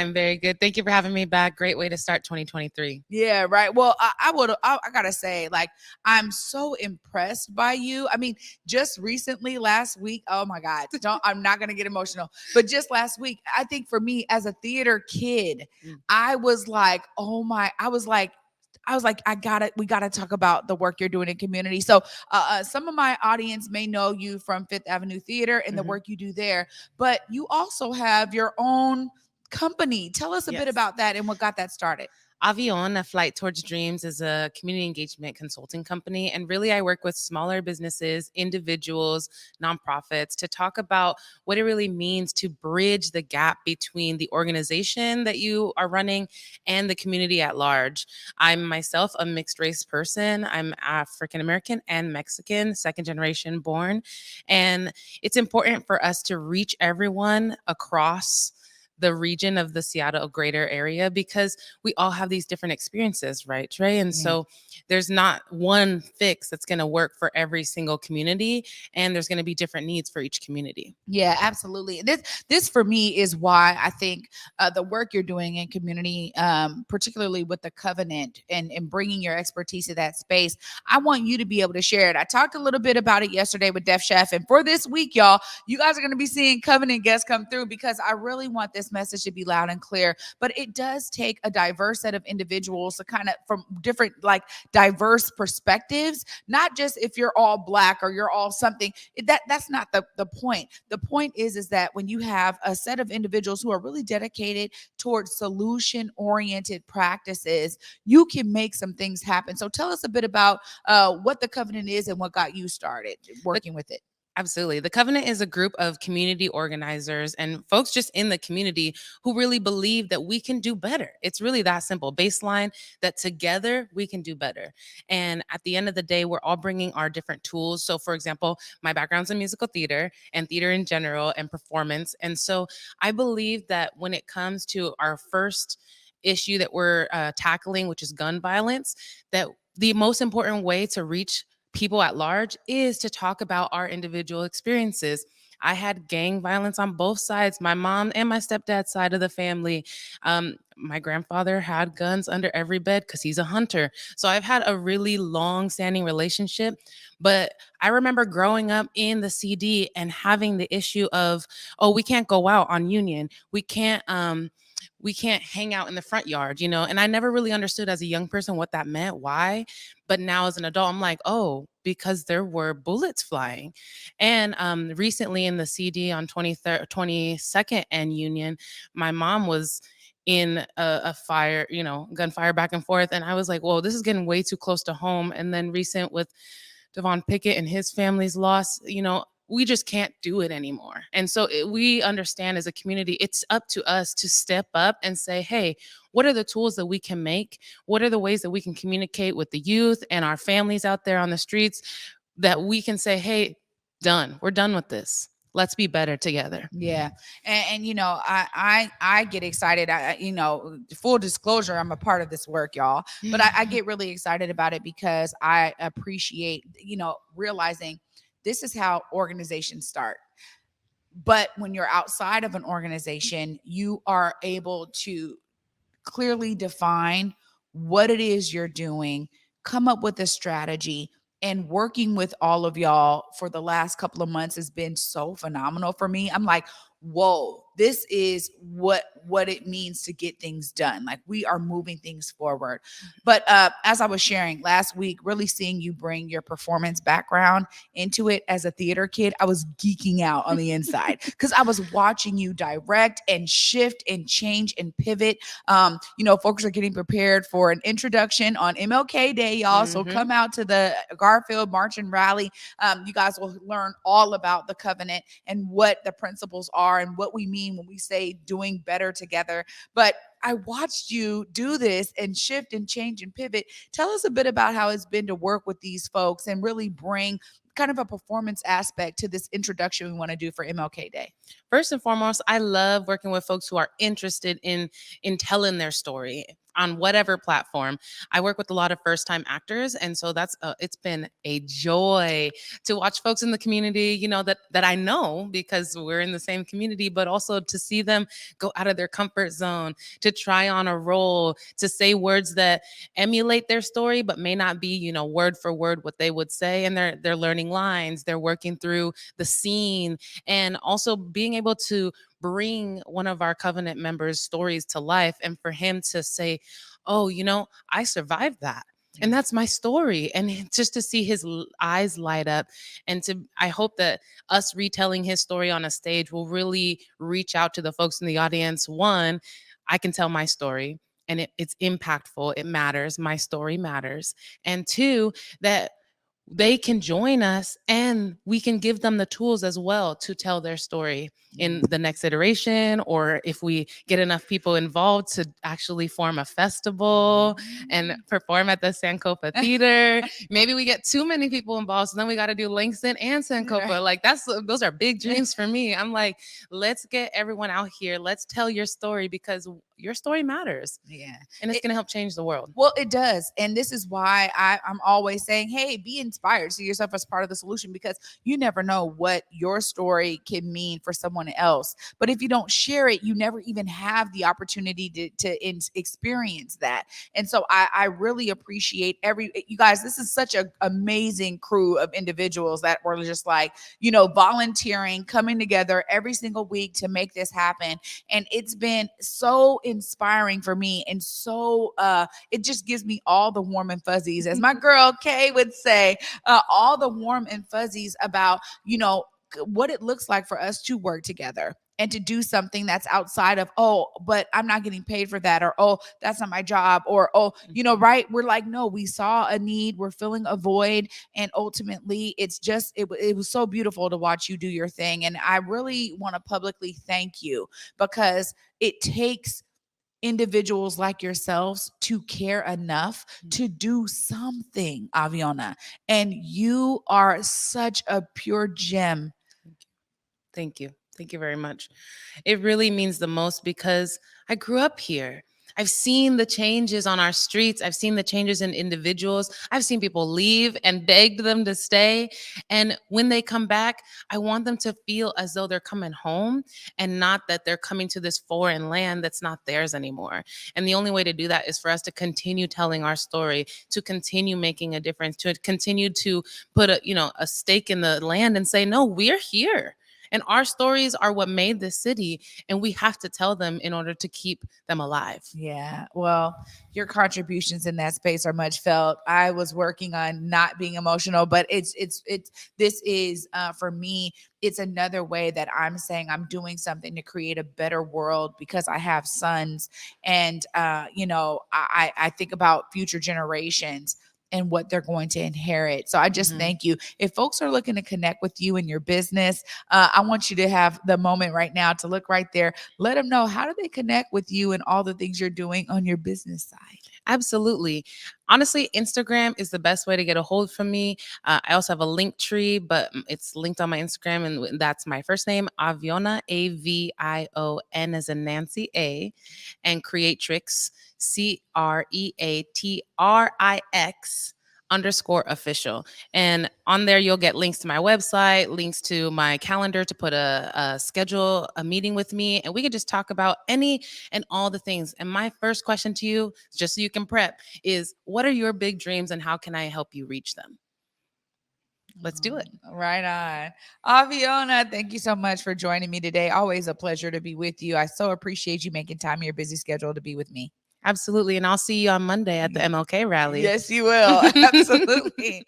I'm very good. Thank you for having me back. Great way to start 2023. Yeah, right. Well, I gotta say, like, I'm so impressed by you. I mean, just recently, last week, oh my God, I'm not gonna get emotional, but just last week, I think for me as a theater kid, Mm. I was like, oh my, I was like, we gotta talk about the work you're doing in community. So, some of my audience may know you from Fifth Avenue Theater and the Mhm. work you do there, but you also have your own company. Tell us a bit Yes. about that and what got that started. Aviona Flight Towards Dreams is a community engagement consulting company. And really, I work with smaller businesses, individuals, nonprofits to talk about what it really means to bridge the gap between the organization that you are running and the community at large. I'm myself a mixed race person. I'm African American and Mexican, second generation born. And it's important for us to reach everyone across the region of the Seattle greater area because we all have these different experiences, right, Trae? And Yeah. so there's not one fix that's going to work for every single community, and there's going to be different needs for each community. Yeah, absolutely. This for me is why I think the work you're doing in community, particularly with the covenant and bringing your expertise to that space, I want you to be able to share it. I talked a little bit about it yesterday with Def Chef, and for this week, y'all, you guys are going to be seeing covenant guests come through because I really want this message to be loud and clear. But it does take a diverse set of individuals to kind of from different like diverse perspectives, not just if you're all black or you're all something. That's not the point. The point is that when you have a set of individuals who are really dedicated towards solution oriented practices, you can make some things happen. So tell us a bit about what the covenant is and what got you started working with it. Absolutely. The Covenant is a group of community organizers and folks just in the community who really believe that we can do better. It's really that simple. Baseline that together we can do better. And at the end of the day, we're all bringing our different tools. So, for example, my background's in musical theater and theater in general and performance. And so I believe that when it comes to our first issue that we're tackling, which is gun violence, that the most important way to reach people at large is to talk about our individual experiences. I had gang violence on both sides, my mom and my stepdad's side of the family. My grandfather had guns under every bed because he's a hunter. So I've had a really long standing relationship. But I remember growing up in the CD and having the issue of, oh, we can't go out on Union. We can't hang out in the front yard, and I never really understood as a young person what that meant, why. But now as an adult, I'm like, oh, because there were bullets flying. And recently in the CD on 23rd, 22nd and Union, my mom was in a fire, gunfire back and forth. And I was like, whoa, this is getting way too close to home. And then recent with Devon Pickett and his family's loss, we just can't do it anymore. And so we understand as a community, it's up to us to step up and say, hey, what are the tools that we can make? What are the ways that we can communicate with the youth and our families out there on the streets that we can say, hey, done. We're done with this. Let's be better together. Yeah, and I get excited. Full disclosure, I'm a part of this work, y'all. But I get really excited about it because I appreciate realizing this is how organizations start. But when you're outside of an organization, you are able to clearly define what it is you're doing, come up with a strategy. And working with all of y'all for the last couple of months has been so phenomenal for me. I'm like, whoa, this is what it means to get things done. Like we are moving things forward. But as I was sharing last week, really seeing you bring your performance background into it as a theater kid, I was geeking out on the inside because I was watching you direct and shift and change and pivot. Folks are getting prepared for an introduction on MLK Day, y'all. So come out to the Garfield March and Rally. You guys will learn all about the covenant and what the principles are and what we mean when we say doing better together. But I watched you do this and shift and change and pivot. Tell us a bit about how it's been to work with these folks and really bring kind of a performance aspect to this introduction we want to do for MLK Day. First and foremost, I love working with folks who are interested in telling their story. on whatever platform. I work with a lot of first time actors, and so that's it's been a joy to watch folks in the community, that I know because we're in the same community, but also to see them go out of their comfort zone, to try on a role, to say words that emulate their story but may not be, word for word what they would say, and they're learning lines, they're working through the scene, and also being able to bring one of our covenant members' stories to life, and for him to say, "Oh, I survived that." And Yeah. that's my story. And just to see his eyes light up, and I hope that us retelling his story on a stage will really reach out to the folks in the audience. One, I can tell my story, and it's impactful. It matters. My story matters. And two, that they can join us and we can give them the tools as well to tell their story Yeah. in the next iteration, or if we get enough people involved to actually form a festival and perform at the Sankofa Theater. Maybe we get too many people involved, so then we got to do Langston and Right. Sankofa. Like those are big dreams for me. I'm like, let's get everyone out here. Let's tell your story, because your story matters, Yeah. and it's It, going to help change the world. Well, it does. And this is why I'm always saying, hey, be inspired. See yourself as part of the solution, because you never know what your story can mean for someone else. But if you don't share it, you never even have the opportunity to experience that. And so I really appreciate you guys. This is such an amazing crew of individuals that were just like, volunteering, coming together every single week to make this happen. And it's been so inspiring for me, and so it just gives me all the warm and fuzzies, as my girl Kay would say, all the warm and fuzzies about, what it looks like for us to work together and to do something that's outside of, oh, but I'm not getting paid for that, or, oh, that's not my job, or, oh, right. We're like, no, we saw a need, we're filling a void. And ultimately, it was so beautiful to watch you do your thing. And I really want to publicly thank you, because it takes individuals like yourselves to care enough to do something, Aviona. And you are such a pure gem. Thank you. Thank you very much. It really means the most because I grew up here. I've seen the changes on our streets. I've seen the changes in individuals. I've seen people leave and begged them to stay. And when they come back, I want them to feel as though they're coming home, and not that they're coming to this foreign land that's not theirs anymore. And the only way to do that is for us to continue telling our story, to continue making a difference, to continue to put a stake in the land and say, no, we're here. And our stories are what made this city, and we have to tell them in order to keep them alive. Yeah. Well, your contributions in that space are much felt. I was working on not being emotional, but this is for me, it's another way that I'm saying I'm doing something to create a better world, because I have sons. And I think about future generations and what they're going to inherit. So I just thank you. If folks are looking to connect with you in your business, I want you to have the moment right now to look right there. Let them know, how do they connect with you and all the things you're doing on your business side? Absolutely. Honestly, Instagram is the best way to get a hold from me. I also have a link tree, but it's linked on my Instagram, and that's my first name, Aviona, Avion as in Nancy A, and Creatrix, Creatrix _official. And on there, you'll get links to my website, links to my calendar to put a schedule a meeting with me, and we can just talk about any and all the things. And my first question to you, just so you can prep, is what are your big dreams and how can I help you reach them? Let's do it. Right on. Aviona, thank you so much for joining me today. Always a pleasure to be with you. I so appreciate you making time in your busy schedule to be with me. Absolutely. And I'll see you on Monday at the MLK rally. Yes, you will. Absolutely.